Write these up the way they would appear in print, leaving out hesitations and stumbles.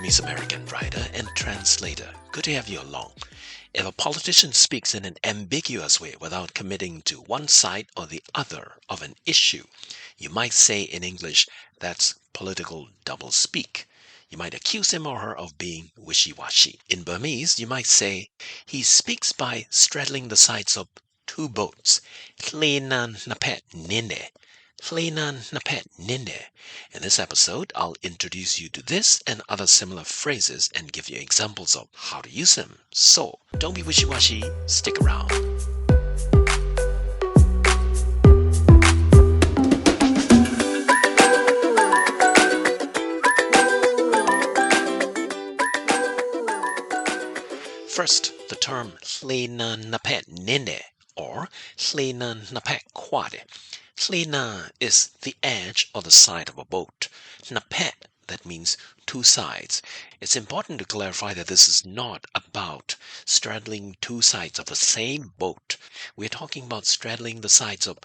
Burmese-American writer and translator. Good to have you along. If a politician speaks in an ambiguous way without committing to one side or the other of an issue, you might say in English, that's political doublespeak. You might accuse him or her of being wishy-washy. In Burmese, you might say, he speaks by straddling the sides of two boats. Tlenan napet ninde. Tlenan napet ninde. In this episode, I'll introduce you to this and other similar phrases and give you examples of how to use them. So, don't be wishy-washy, stick around. First, the term Tlena napet ninde or Tlena napet kwade. Tlena is the edge or the side of a boat. Napet, that means two sides. It's important to clarify that this is not about straddling two sides of the same boat. We're talking about straddling the sides of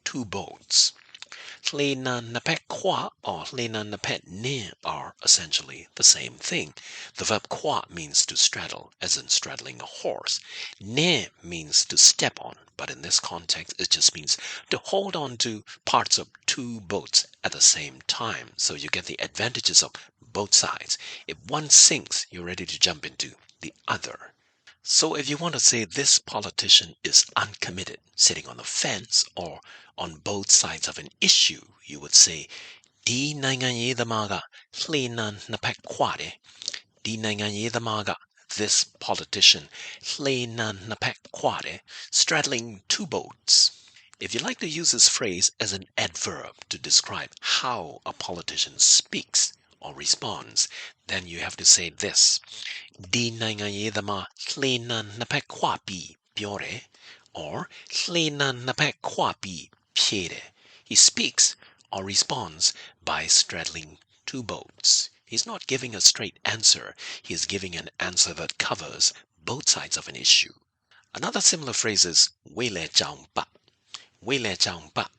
two boats. Tlena napet kwa or Tlena napet ne are essentially the same thing. The verb kwa means to straddle, as in straddling a horse. Ne means to step on, but in this context it just means to hold on to parts of two boats at the same time, so you get the advantages of both sides. If one sinks, you're ready to jump into the other. So if you want to say this politician is uncommitted, sitting on the fence or on both sides of an issue, you would say, Diနိုင်ငံရေးသမားကလှေနံနှစ်ဖက်ခွတယ်. Diနိုင်ငံရေးသမားက this politicianလှေနံနှစ်ဖက်ခွတယ်, straddling two boats. If you like to use this phrase as an adverb to describe how a politician speaks or responds, then you have to say this. Diနိုင်ငံရေးသမားလှေနံနှစ်ဖက်ခွပြီးပြောတယ် or လှေနံနှစ်ဖက်ခွပြီးဖြေတယ်. He speaks or responds by straddling two boats. He's not giving a straight answer. He is giving an answer that covers both sides of an issue. Another similar phrase is ဝေးလဲကြောင်ပတ်. ဝေးလဲကြောင်ပတ်.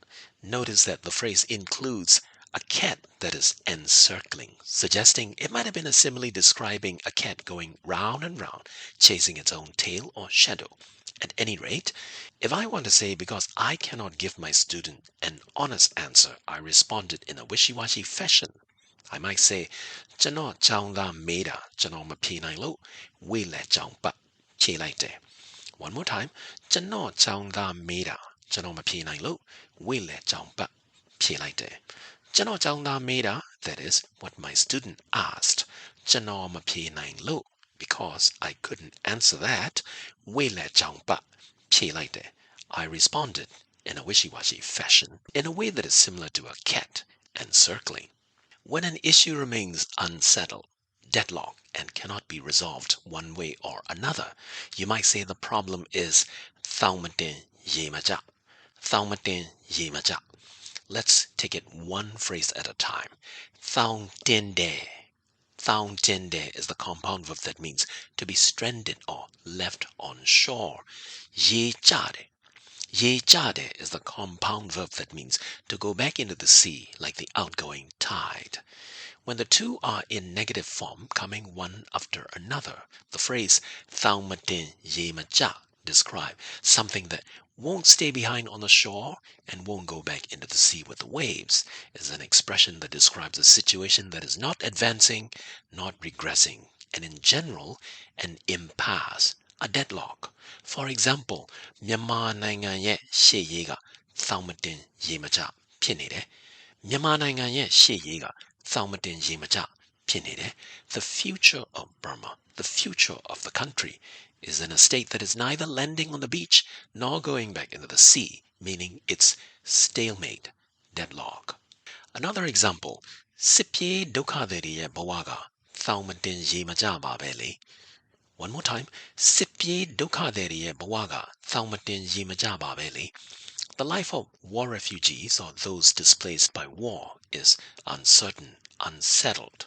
Notice that the phrase includes a cat that is encircling, suggesting it might have been a simile describing a cat going round and round, chasing its own tail or shadow. At any rate, if I want to say because I cannot give my student an honest answer, I responded in a wishy-washy fashion, I might say, ကျွန်တော်ကျောင်းသားမေးတာကျွန်တော်မဖြေနိုင်လို့ဝေးလဲကြောင်ပတ်ဖြေလိုက်တယ်. One more time, ကျွန်တော်ကျောင်းသားမေးတာကျွန်တော်မဖြေနိုင်လို့ဝေးလဲကြောင်ပတ်ဖြေလိုက်တယ်. ကျွန်တော်ကျောင်းသားမေးတာ, that is what my student asked. ကျွန်တော်မဖြေနိုင်လို့, because I couldn't answer that, ဝေးလဲကြောင်ပတ်ဖြေလိုက်တယ်. I responded in a wishy-washy fashion, in a way that is similar to a cat encircling. When an issue remains unsettled, deadlock, and cannot be resolved one way or another, you might say the problem is သောင်းမတင်ရေမကျ. သောင်းမတင်ရေမကျ. Let's take it one phrase at a time. သောင်းတင်တယ်. သောင်းတင်တယ် is the compound verb that means to be stranded or left on shore. ရေကျတယ်. ရေကျတယ် is the compound verb that means to go back into the sea like the outgoing tide. When the two are in negative form, coming one after another, the phrase သောင်းမတင်ရေမကျ describe something that won't stay behind on the shore and won't go back into the sea with the waves. It's an expression that describes a situation that is not advancing, not regressing, and in general, an impasse, a deadlock. For example, မြန်မာနိုင်ငံရဲ့ရှေ့ရေးကသောင်းမတင်ရေမကျဖြစ်နေတယ်. မြန်မာနိုင်ငံရဲ့ရှေ့ရေးကသောင်းမတင်ရေမကျဖြစ်နေတယ်. The future of Burma, the future of the country, is in a state that is neither landing on the beach nor going back into the sea, meaning it's stalemate, deadlock. Another example, စစ်ပြေးဒုက္ခသည်တွေရဲ့ဘဝကသောင်းမတင်ရေမကျပါပဲလေ. One more time, စစ်ပြေးဒုက္ခသည်တွေရဲ့ဘဝကသောင်းမတင်ရေမကျပါပဲလေ. The life of war refugees or those displaced by war is uncertain, unsettled.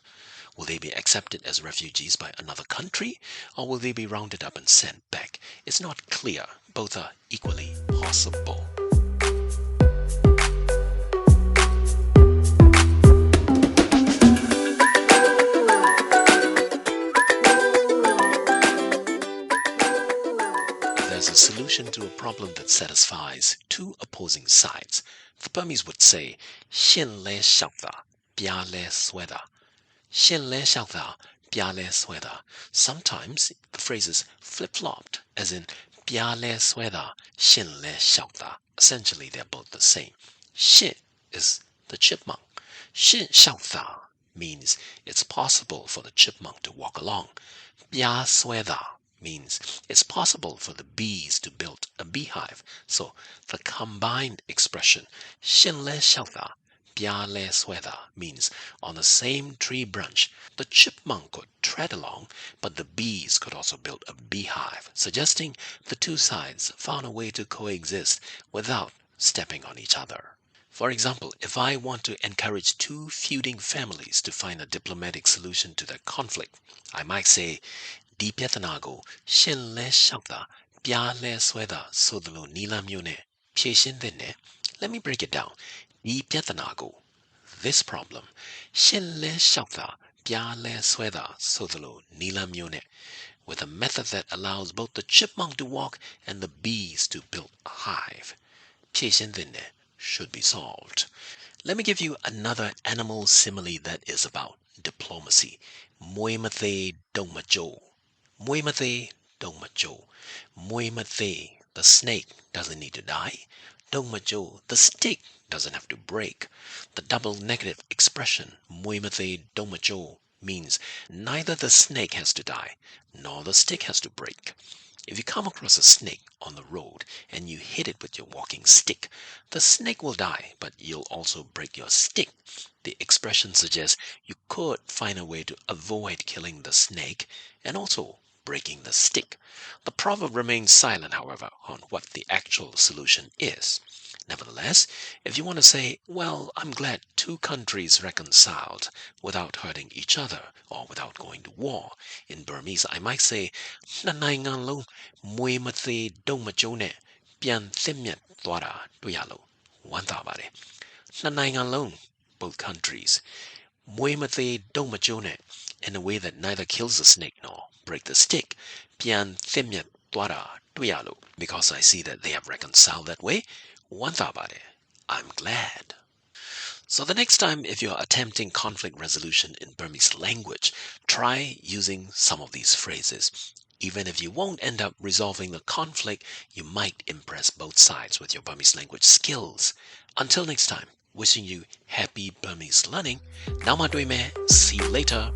Will they be accepted as refugees by another country, or will they be rounded up and sent back? It's not clear. Both are equally possible. as a solution to a problem that satisfies two opposing sides. The Burmese would say, Shin le shakta, pya le sweda. Shin le shakta, pya le sweda. Sometimes the phrase is flip-flopped, as in pya le sweda, shin le shakta. Essentially, they're both the same. Shin is the chipmunk. Shin shakta means it's possible for the chipmunk to walk along. Pya sweda means it's possible for the bees to build a beehive. So the combined expression Shin le shakta, pya le sweda means on the same tree branch, the chipmunk could tread along, but the bees could also build a beehive, suggesting the two sides found a way to coexist without stepping on each other. For example, if I want to encourage two feuding families to find a diplomatic solution to their conflict, I might say, Di piatanago, shin le shakta, pya le sweda, sodalo nila myone, pieshin dene. Let me break it down. Di piatanago, this problem, shin le shakta, pya le sweda, sodalo nila myone, with a method that allows both the chipmunk to walk and the bees to build a hive. Pieshin dene should be solved. Let me give you another animal simile that is about diplomacy. Muemathe dongmajo. Muemathe dongmajo. Muemathe, the snake doesn't need to die. Dongmajo, the stick doesn't have to break. The double negative expression muemathe dongmajo means neither the snake has to die nor the stick has to break. If you come across a snake on the road and you hit it with your walking stick, the snake will die, but you'll also break your stick. The expression suggests you could find a way to avoid killing the snake and also breaking the stick. The proverb remains silent, however, on what the actual solution is. Nevertheless, if you want to say, well, I'm glad two countries reconciled without hurting each other or without going to war, in Burmese I might say, Nanai lo mwe mathe dong machone pian thimyat thwara tuyalo. One thought about it. Nanai lo, both countries. Mwe mathe dong machone, in a way that neither kills the snake nor break the stick. Pian thimyat thwara tuyalo. Because I see that they have reconciled that way. One thought about it. I'm glad. So the next time if you're attempting conflict resolution in Burmese language, try using some of these phrases. Even if you won't end up resolving the conflict, you might impress both sides with your Burmese language skills. Until next time, wishing you happy Burmese learning. Namadwe me. See you later.